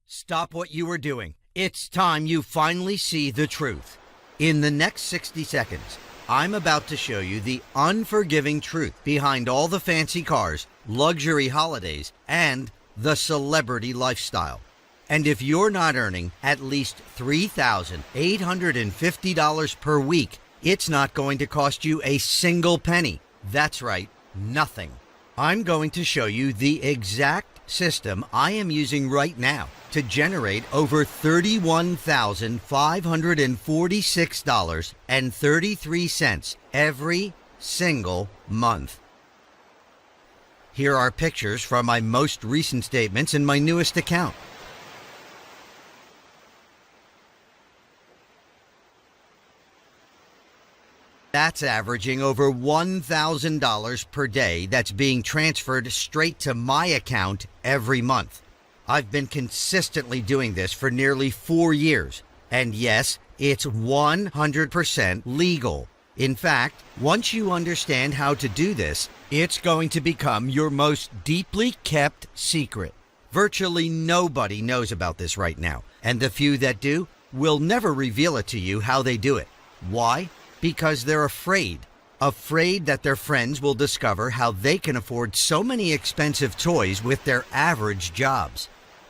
Stop what you were doing. It's time you finally see the truth. In the next 60 seconds, I'm about to show you the unforgiving truth behind all the fancy cars, luxury holidays, and the celebrity lifestyle. And if you're not earning at least $3,850 per week, it's not going to cost you a single penny. That's right, nothing. I'm going to show you the exact system I am using right now to generate over $31,546.33 every single month. Here are pictures from my most recent statements in my newest account. That's averaging over $1,000 per day that's being transferred straight to my account every month. I've been consistently doing this for nearly 4 years. And yes, it's 100% legal. In fact, once you understand how to do this, it's going to become your most deeply kept secret. Virtually nobody knows about this right now, and the few that do will never reveal it to you how they do it. Why? Because they're afraid that their friends will discover how they can afford so many expensive toys with their average jobs.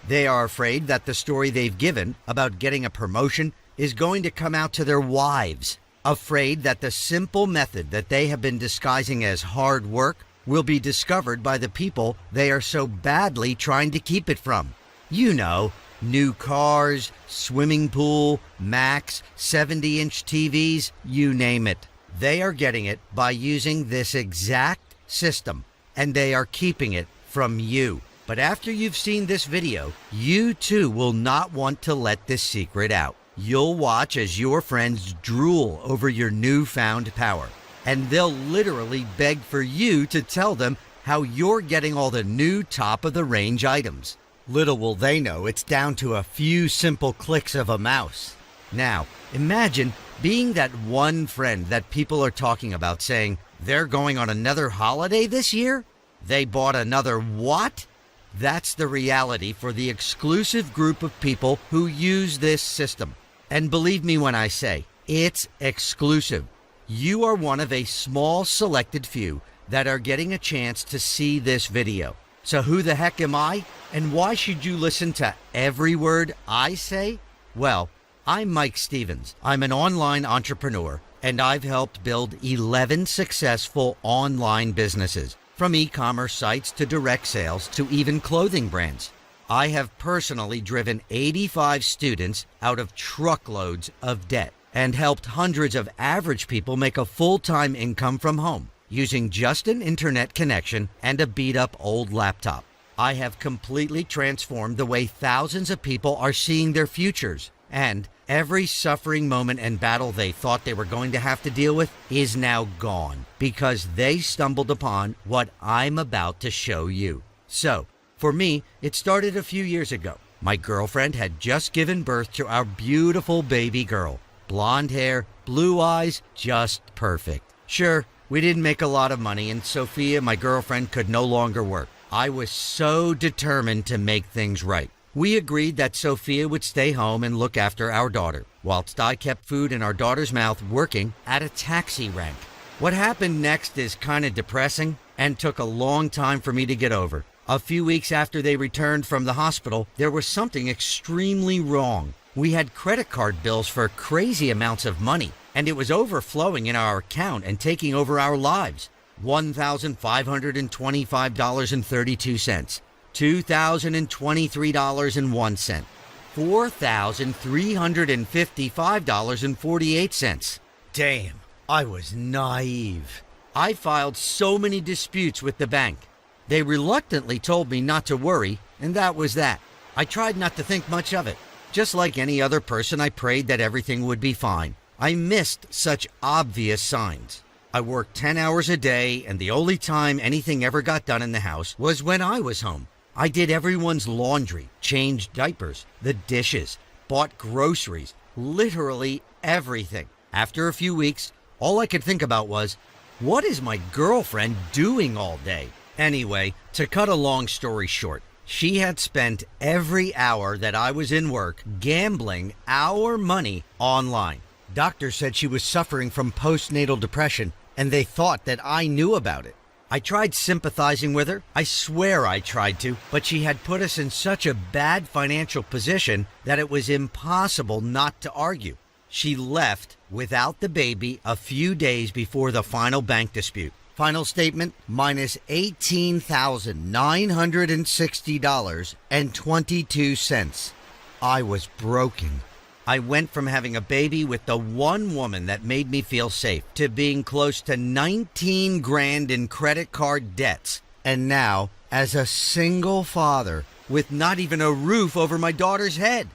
They are afraid that the story they've given about getting a promotion is going to come out to their wives. Afraid that the simple method that they have been disguising as hard work will be discovered by the people they are so badly trying to keep it from. You know, new cars, swimming pool, Macs, 70-inch TVs, you name it. They are getting it by using this exact system, and they are keeping it from you. But after you've seen this video, you too will not want to let this secret out. You'll watch as your friends drool over your newfound power, and they'll literally beg for you to tell them how you're getting all the new top-of-the-range items. Little will they know it's down to a few simple clicks of a mouse. Now, imagine being that one friend that people are talking about saying, they're going on another holiday this year? They bought another what? That's the reality for the exclusive group of people who use this system. And believe me when I say, it's exclusive. You are one of a small selected few that are getting a chance to see this video. So who the heck am I? And why should you listen to every word I say? Well, I'm Mike Stevens. I'm an online entrepreneur, and I've helped build 11 successful online businesses, from e-commerce sites to direct sales to even clothing brands. I have personally driven 85 students out of truckloads of debt and helped hundreds of average people make a full-time income from home using just an internet connection and a beat-up old laptop. I have completely transformed the way thousands of people are seeing their futures, and every suffering moment and battle they thought they were going to have to deal with is now gone because they stumbled upon what I'm about to show you. So, for me, it started a few years ago. My girlfriend had just given birth to our beautiful baby girl. Blonde hair, blue eyes, just perfect. Sure, we didn't make a lot of money, and Sophia, my girlfriend, could no longer work. I was so determined to make things right. We agreed that Sophia would stay home and look after our daughter, whilst I kept food in our daughter's mouth working at a taxi rank. What happened next is kind of depressing and took a long time for me to get over. A few weeks after they returned from the hospital, there was something extremely wrong. We had credit card bills for crazy amounts of money, and it was overflowing in our account and taking over our lives. $1,525.32, $2,023.01, $4,355.48. Damn, I was naive. I filed so many disputes with the bank. They reluctantly told me not to worry, and that was that. I tried not to think much of it. Just like any other person, I prayed that everything would be fine. I missed such obvious signs. I worked 10 hours a day, and the only time anything ever got done in the house was when I was home. I did everyone's laundry, changed diapers, the dishes, bought groceries, literally everything. After a few weeks, all I could think about was, what is my girlfriend doing all day? Anyway, to cut a long story short, She had spent every hour that I was in work gambling our money online. Doctors said she was suffering from postnatal depression, and they thought that I knew about it. I tried sympathizing with her. I swear I tried to, but she had put us in such a bad financial position that it was impossible not to argue. She left without the baby a few days before the final bank dispute. Final statement, minus $18,960.22. I was broken. I went from having a baby with the one woman that made me feel safe to being close to 19 grand in credit card debts. And now, as a single father with not even a roof over my daughter's head.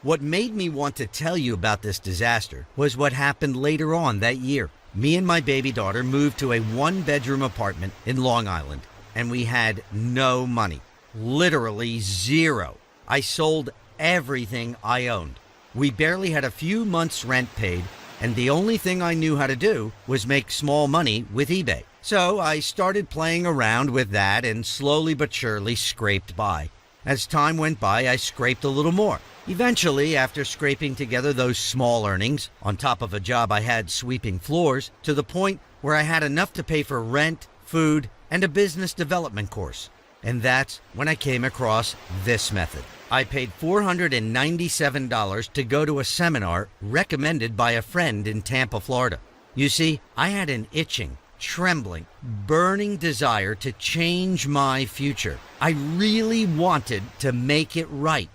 What made me want to tell you about this disaster was what happened later on that year. Me and my baby daughter moved to a one-bedroom apartment in Long Island, and we had no money. Literally zero. I sold everything I owned. We barely had a few months' rent paid, and the only thing I knew how to do was make small money with eBay. So I started playing around with that and slowly but surely scraped by. As time went by, I scraped a little more. Eventually, after scraping together those small earnings, on top of a job I had sweeping floors, to the point where I had enough to pay for rent, food, and a business development course. And that's when I came across this method. I paid $497 to go to a seminar recommended by a friend in Tampa, Florida. You see, I had an itching, trembling, burning desire to change my future. I really wanted to make it right.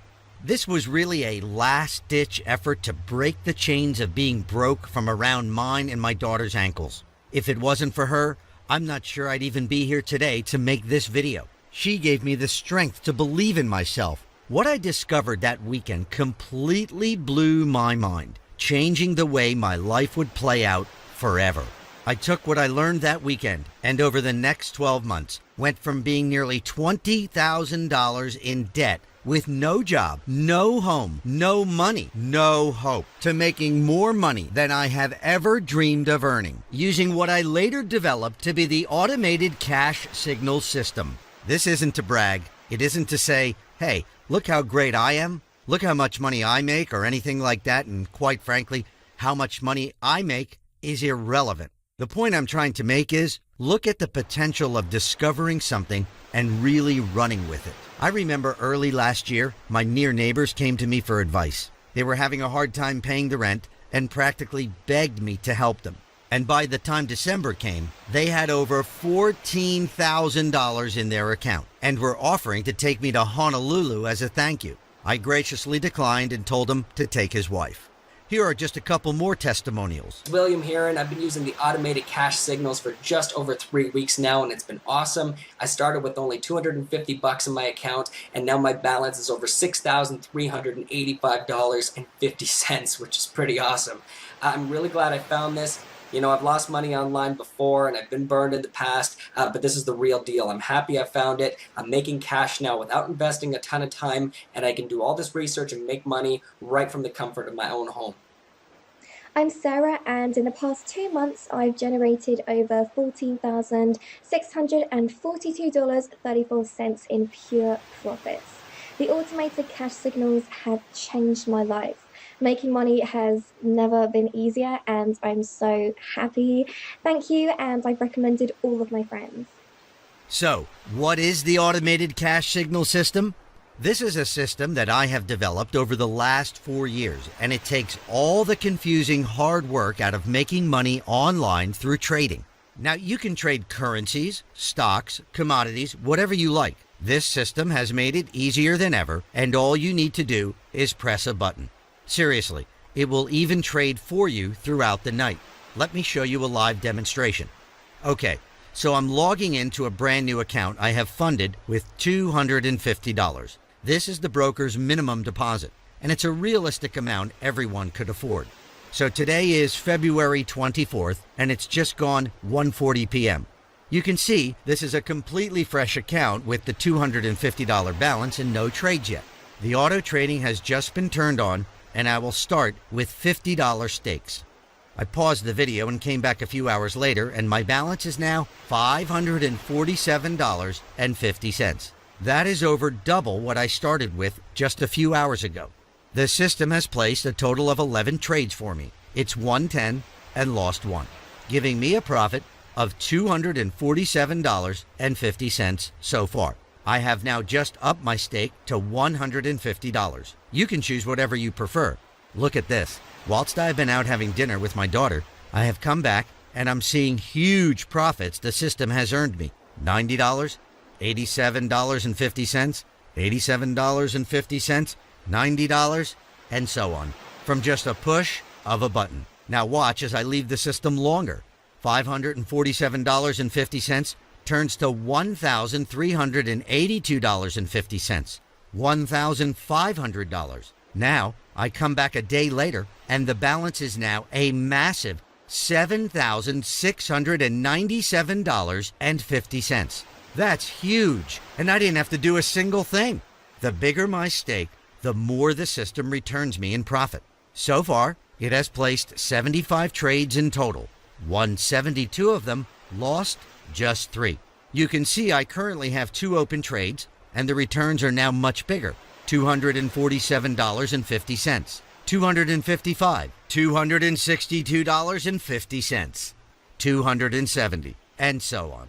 This was really a last-ditch effort to break the chains of being broke from around mine and my daughter's ankles. If it wasn't for her, I'm not sure I'd even be here today to make this video. She gave me the strength to believe in myself. What I discovered that weekend completely blew my mind, changing the way my life would play out forever. I took what I learned that weekend, and over the next 12 months, went from being nearly $20,000 in debt with no job, no home, no money, no hope, to making more money than I have ever dreamed of earning, using what I later developed to be the automated cash signal system. This isn't to brag. It isn't to say, hey, look how great I am, look how much money I make, or anything like that, and quite frankly, how much money I make is irrelevant. The point I'm trying to make is, look at the potential of discovering something and really running with it. I remember early last year, my near neighbors came to me for advice. They were having a hard time paying the rent and practically begged me to help them. And by the time December came, they had over $14,000 in their account and were offering to take me to Honolulu as a thank you. I graciously declined and told him to take his wife. Here are just a couple more testimonials. William here, and I've been using the automated cash signals for just over 3 weeks now, and it's been awesome. I started with only $250 in my account, and now my balance is over $6,385.50, which is pretty awesome. I'm really glad I found this. You know, I've lost money online before and I've been burned in the past, but this is the real deal. I'm happy I found it. I'm making cash now without investing a ton of time, and I can do all this research and make money right from the comfort of my own home. I'm Sarah, and in the past 2 months, I've generated over $14,642.34 in pure profits. The automated cash signals have changed my life. Making money has never been easier, and I'm so happy. Thank you, and I've recommended all of my friends. So, what is the automated cash signal system? This is a system that I have developed over the last 4 years, and it takes all the confusing hard work out of making money online through trading. Now, you can trade currencies, stocks, commodities, whatever you like. This system has made it easier than ever, and all you need to do is press a button. Seriously, it will even trade for you throughout the night. Let me show you a live demonstration. Okay, so I'm logging into a brand new account I have funded with $250. This is the broker's minimum deposit, and it's a realistic amount everyone could afford. So today is February 24th, and it's just gone 1:40 p.m. You can see this is a completely fresh account with the $250 balance and no trades yet. The auto trading has just been turned on, and I will start with $50 stakes. I paused the video and came back a few hours later, and my balance is now $547.50. That is over double what I started with just a few hours ago. The system has placed a total of 11 trades for me. It's 110 and lost one, giving me a profit of $247.50 so far. I have now just upped my stake to $150. You can choose whatever you prefer. Look at this. Whilst I've been out having dinner with my daughter, I have come back and I'm seeing huge profits the system has earned me. $90, $87.50, $87.50, $90, and so on, from just a push of a button. Now watch as I leave the system longer. $547.50 turns to $1,382.50, $1,500. Now I come back a day later and the balance is now a massive $7,697.50. That's huge, and I didn't have to do a single thing. The bigger my stake, the more the system returns me in profit. So far, it has placed 75 trades in total. Won 72 of them, lost just 3. You can see I currently have 2 open trades, and the returns are now much bigger. $247.50, $255, $262.50, $270, and so on.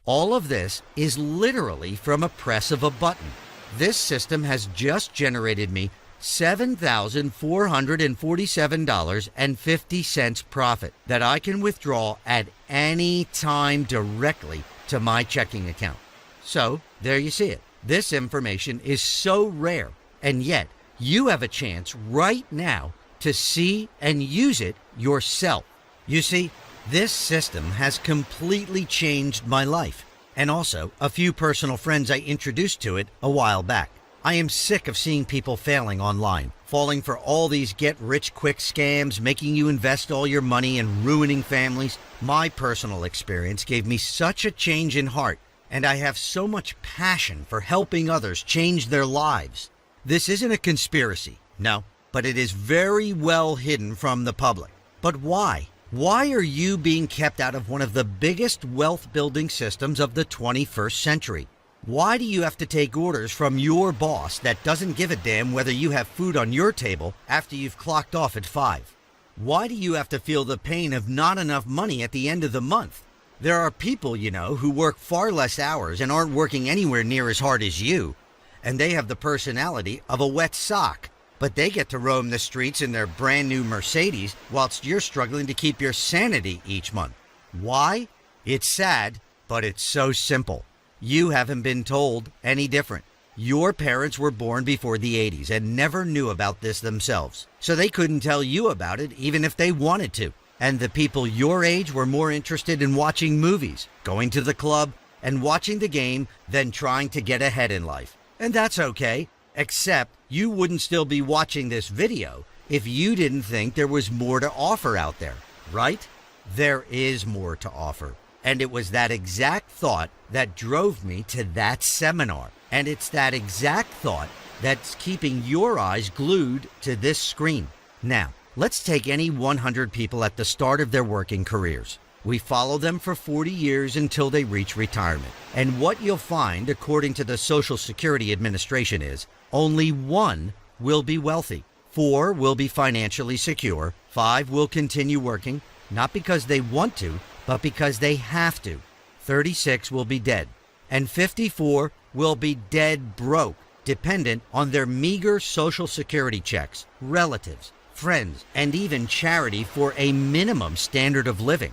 All of this is literally from a press of a button. This system has just generated me $7,447.50 profit that I can withdraw at any time directly to my checking account. So there you see it. This information is so rare, and yet you have a chance right now to see and use it yourself. You see, this system has completely changed my life, and also a few personal friends I introduced to it a while back. I am sick of seeing people failing online, falling for all these get-rich-quick scams, making you invest all your money and ruining families. My personal experience gave me such a change in heart, and I have so much passion for helping others change their lives. This isn't a conspiracy, no, but it is very well hidden from the public. But why? Why are you being kept out of one of the biggest wealth-building systems of the 21st century? Why do you have to take orders from your boss that doesn't give a damn whether you have food on your table after you've clocked off at 5? Why do you have to feel the pain of not enough money at the end of the month? There are people, you know, who work far less hours and aren't working anywhere near as hard as you, and they have the personality of a wet sock, but they get to roam the streets in their brand new Mercedes whilst you're struggling to keep your sanity each month. Why? It's sad, but it's so simple. You haven't been told any different. Your parents were born before the 80s and never knew about this themselves, so they couldn't tell you about it even if they wanted to. And the people your age were more interested in watching movies, going to the club, and watching the game than trying to get ahead in life. And that's okay, except you wouldn't still be watching this video if you didn't think there was more to offer out there, right? There is more to offer. And it was that exact thought that drove me to that seminar. And it's that exact thought that's keeping your eyes glued to this screen. Now, let's take any 100 people at the start of their working careers. We follow them for 40 years until they reach retirement. And what you'll find, according to the Social Security Administration, is only 1 will be wealthy, 4 will be financially secure, 5 will continue working, not because they want to, but because they have to. 36 will be dead, and 54 will be dead broke, dependent on their meager Social Security checks, relatives, friends, and even charity for a minimum standard of living.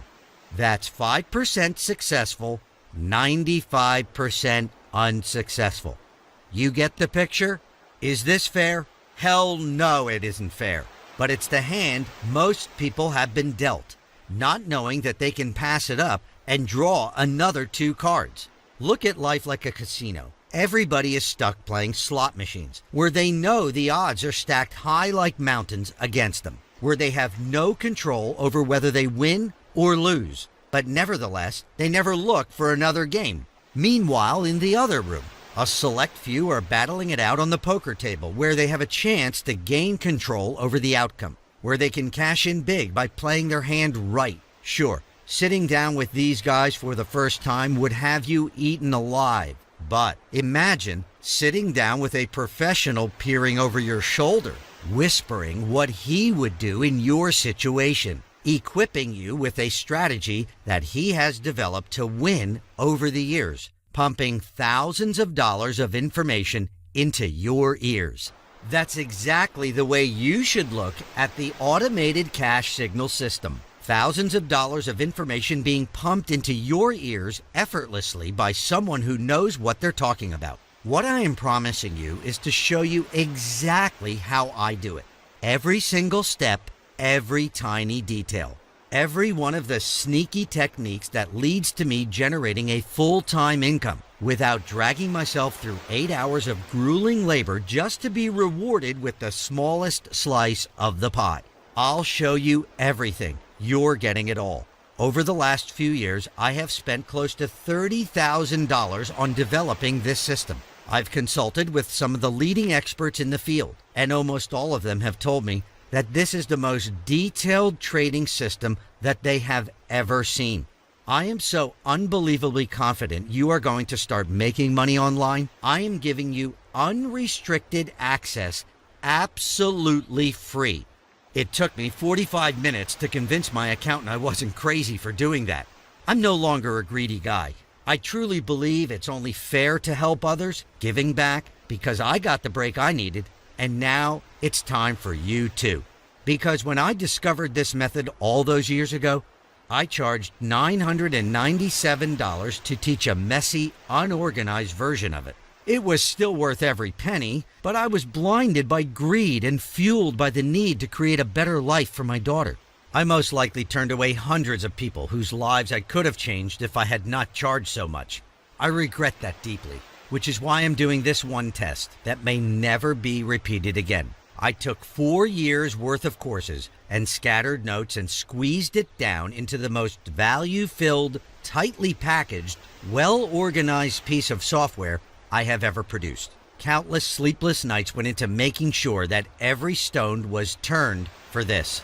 That's 5% successful, 95% unsuccessful. You get the picture? Is this fair? Hell no, it isn't fair. But it's the hand most people have been dealt, not knowing that they can pass it up and draw another 2 cards. Look at life like a casino. Everybody is stuck playing slot machines, where they know the odds are stacked high like mountains against them, where they have no control over whether they win or lose. But nevertheless, they never look for another game. Meanwhile, in the other room, a select few are battling it out on the poker table, where they have a chance to gain control over the outcome, where they can cash in big by playing their hand right. Sure, sitting down with these guys for the first time would have you eaten alive. But imagine sitting down with a professional peering over your shoulder, whispering what he would do in your situation, equipping you with a strategy that he has developed to win over the years, pumping thousands of dollars of information into your ears. That's exactly the way you should look at the automated cash signal system. Thousands of dollars of information being pumped into your ears effortlessly by someone who knows what they're talking about. What I am promising you is to show you exactly how I do it. Every single step, every tiny detail. Every one of the sneaky techniques that leads to me generating a full-time income without dragging myself through 8 hours of grueling labor just to be rewarded with the smallest slice of the pie. I'll show you everything. You're getting it all. Over the last few years, I have spent close to $30,000 on developing this system. I've consulted with some of the leading experts in the field, and almost all of them have told me that this is the most detailed trading system that they have ever seen. I am so unbelievably confident you are going to start making money online. I am giving you unrestricted access, absolutely free. It took me 45 minutes to convince my accountant I wasn't crazy for doing that. I'm no longer a greedy guy. I truly believe it's only fair to help others, giving back, because I got the break I needed, and now it's time for you too. Because when I discovered this method all those years ago, I charged $997 to teach a messy, unorganized version of it. It was still worth every penny, but I was blinded by greed and fueled by the need to create a better life for my daughter. I most likely turned away hundreds of people whose lives I could have changed if I had not charged so much. I regret that deeply, which is why I'm doing this one test that may never be repeated again. I took 4 years worth of courses and scattered notes and squeezed it down into the most value-filled, tightly packaged, well-organized piece of software I have ever produced. Countless sleepless nights went into making sure that every stone was turned for this.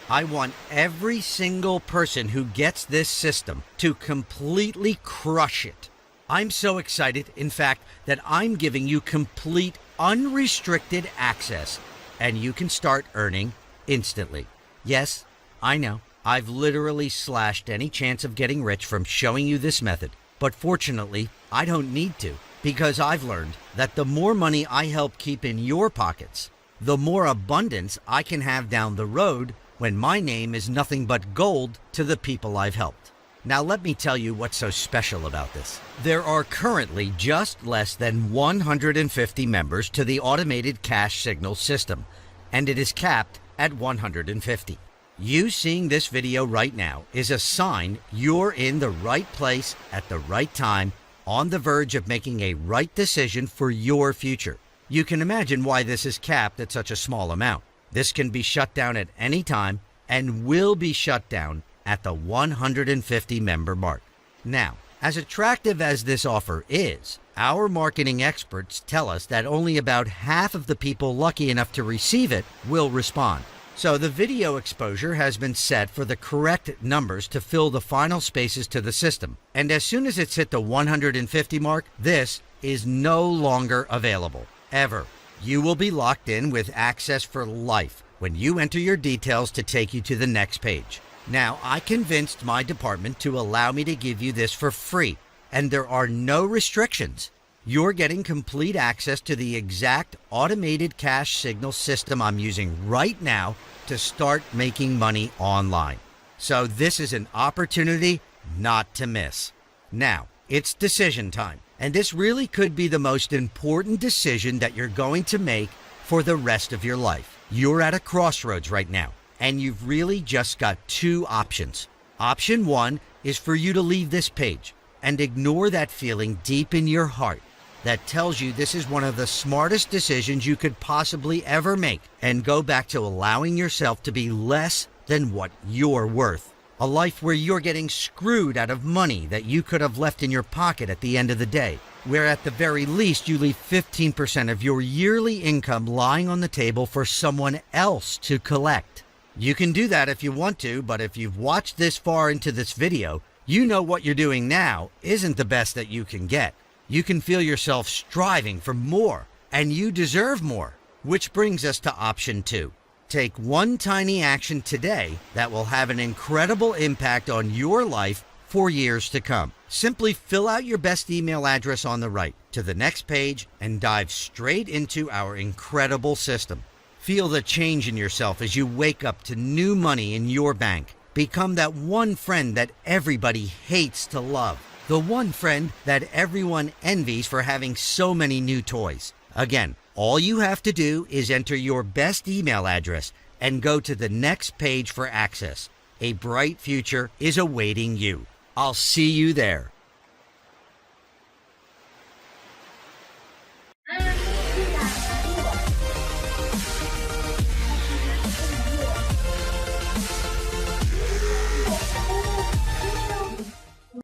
I want every single person who gets this system to completely crush it. I'm so excited, in fact, that I'm giving you complete, unrestricted access, and you can start earning instantly. Yes, I know, I've literally slashed any chance of getting rich from showing you this method, but fortunately, I don't need to. Because I've learned that the more money I help keep in your pockets, the more abundance I can have down the road when my name is nothing but gold to the people I've helped. Now let me tell you what's so special about this. There are currently just less than 150 members to the automated cash signal system, and it is capped at 150. You seeing this video right now is a sign you're in the right place at the right time, on the verge of making a right decision for your future. You can imagine why this is capped at such a small amount. This can be shut down at any time and will be shut down at the 150 member mark. Now, as attractive as this offer is, our marketing experts tell us that only about half of the people lucky enough to receive it will respond. So the video exposure has been set for the correct numbers to fill the final spaces to the system. And as soon as it's hit the 150 mark, this is no longer available, ever. You will be locked in with access for life when you enter your details to take you to the next page. Now, I convinced my department to allow me to give you this for free, and there are no restrictions. You're getting complete access to the exact automated cash signal system I'm using right now to start making money online. So this is an opportunity not to miss. Now, it's decision time, and this really could be the most important decision that you're going to make for the rest of your life. You're at a crossroads right now, and you've really just got 2 options. Option 1 is for you to leave this page and ignore that feeling deep in your heart that tells you this is one of the smartest decisions you could possibly ever make, and go back to allowing yourself to be less than what you're worth. A life where you're getting screwed out of money that you could have left in your pocket at the end of the day, where at the very least you leave 15% of your yearly income lying on the table for someone else to collect. You can do that if you want to, but if you've watched this far into this video, you know what you're doing now isn't the best that you can get. You can feel yourself striving for more, and you deserve more. Which brings us to option 2. Take one tiny action today that will have an incredible impact on your life for years to come. Simply fill out your best email address on the right to the next page and dive straight into our incredible system. Feel the change in yourself as you wake up to new money in your bank. Become that one friend that everybody hates to love. The one friend that everyone envies for having so many new toys. Again, all you have to do is enter your best email address and go to the next page for access. A bright future is awaiting you. I'll see you there.